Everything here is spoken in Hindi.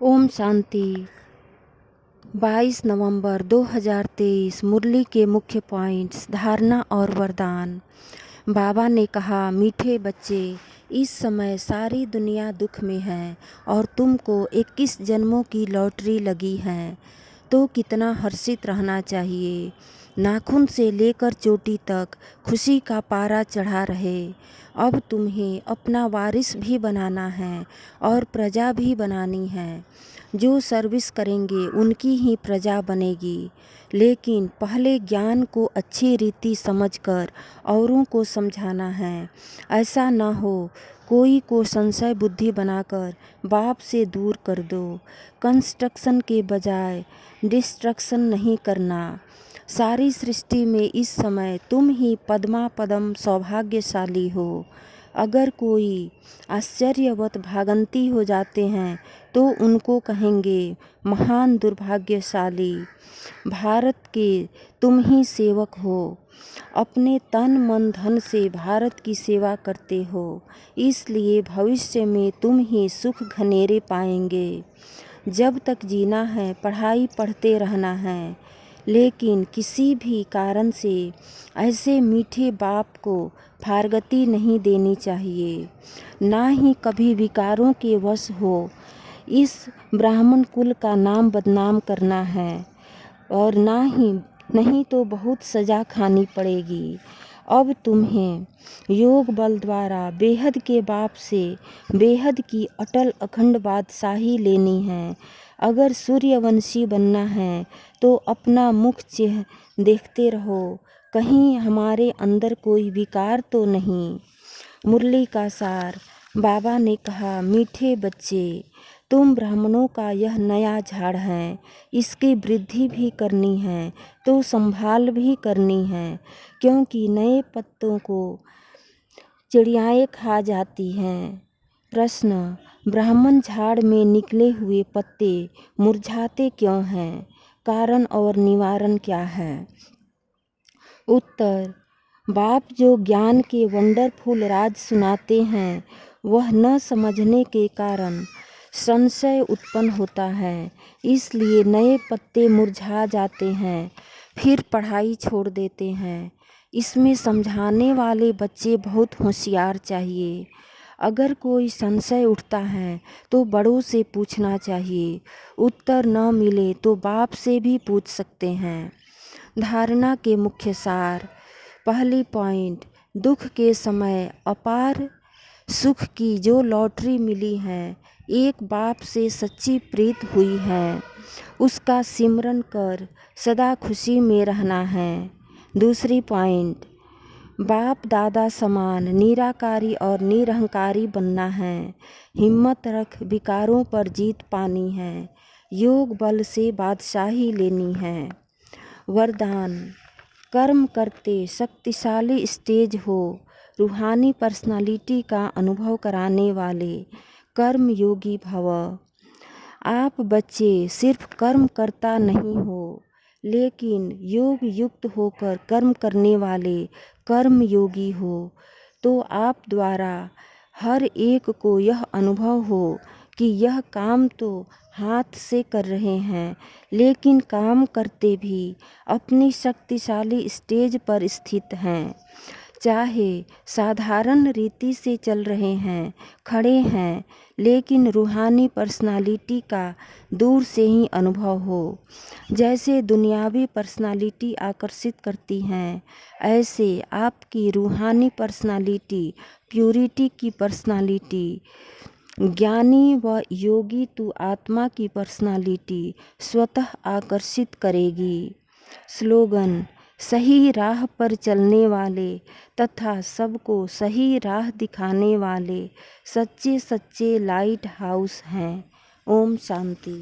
ओम शांति। 22 नवंबर 2023। मुरली के मुख्य पॉइंट्स, धारणा और वरदान। बाबा ने कहा, मीठे बच्चे, इस समय सारी दुनिया दुख में है और तुमको 21 जन्मों की लॉटरी लगी है, तो कितना हर्षित रहना चाहिए। नाखून से लेकर चोटी तक खुशी का पारा चढ़ा रहे। अब तुम्हें अपना वारिस भी बनाना है और प्रजा भी बनानी है। जो सर्विस करेंगे उनकी ही प्रजा बनेगी। लेकिन पहले ज्ञान को अच्छी रीति समझकर औरों को समझाना है। ऐसा न हो कोई को संशय बुद्धि बनाकर बाप से दूर कर दो। कंस्ट्रक्शन के बजाय डिस्ट्रक्शन नहीं करना। सारी सृष्टि में इस समय तुम ही पद्मा पदम सौभाग्यशाली हो। अगर कोई आश्चर्यवत भागंती हो जाते हैं तो उनको कहेंगे महान दुर्भाग्यशाली। भारत के तुम ही सेवक हो। अपने तन मन धन से भारत की सेवा करते हो, इसलिए भविष्य में तुम ही सुख घनेरे पाएंगे। जब तक जीना है पढ़ाई पढ़ते रहना है, लेकिन किसी भी कारण से ऐसे मीठे बाप को फारगती नहीं देनी चाहिए। ना ही कभी विकारों के वश हो इस ब्राह्मण कुल का नाम बदनाम करना है, और नहीं तो बहुत सजा खानी पड़ेगी। अब तुम्हें योग बल द्वारा बेहद के बाप से बेहद की अटल अखंड बादशाही लेनी है। अगर सूर्यवंशी बनना है तो अपना मुख देखते रहो, कहीं हमारे अंदर कोई विकार तो नहीं। मुरली का सार। बाबा ने कहा, मीठे बच्चे, तुम ब्राह्मणों का यह नया झाड़ है, इसकी वृद्धि भी करनी है तो संभाल भी करनी है, क्योंकि नए पत्तों को चिड़ियाएँ खा जाती हैं। प्रश्न, ब्राह्मण झाड़ में निकले हुए पत्ते मुरझाते क्यों हैं? कारण और निवारण क्या है? उत्तर, बाप जो ज्ञान के वंडरफुल राज सुनाते हैं, वह न समझने के कारण संशय उत्पन्न होता है, इसलिए नए पत्ते मुरझा जाते हैं, फिर पढ़ाई छोड़ देते हैं। इसमें समझाने वाले बच्चे बहुत होशियार चाहिए। अगर कोई संशय उठता है तो बड़ों से पूछना चाहिए। उत्तर न मिले तो बाप से भी पूछ सकते हैं। धारणा के मुख्य सार। पहली पॉइंट, दुख के समय अपार सुख की जो लॉटरी मिली है, एक बाप से सच्ची प्रीत हुई है, उसका सिमरन कर सदा खुशी में रहना है। दूसरी पॉइंट, बाप दादा समान निराकारी और निरहंकारी बनना है। हिम्मत रख विकारों पर जीत पानी है। योग बल से बादशाही लेनी है। वरदान, कर्म करते शक्तिशाली स्टेज हो, रूहानी पर्सनालिटी का अनुभव कराने वाले कर्म योगी भव। आप बच्चे सिर्फ कर्म करता नहीं हो, लेकिन योग युक्त होकर कर्म करने वाले कर्म योगी हो, तो आप द्वारा हर एक को यह अनुभव हो कि यह काम तो हाथ से कर रहे हैं, लेकिन काम करते भी अपनी शक्तिशाली स्टेज पर स्थित हैं। चाहे साधारण रीति से चल रहे हैं, खड़े हैं, लेकिन रूहानी पर्सनालिटी का दूर से ही अनुभव हो। जैसे दुनियावी पर्सनालिटी आकर्षित करती हैं, ऐसे आपकी रूहानी पर्सनालिटी, प्यूरिटी की पर्सनालिटी, ज्ञानी व योगी तु आत्मा की पर्सनालिटी स्वतः आकर्षित करेगी। स्लोगन, सही राह पर चलने वाले तथा सबको सही राह दिखाने वाले सच्चे सच्चे लाइट हाउस हैं। ओम शांति।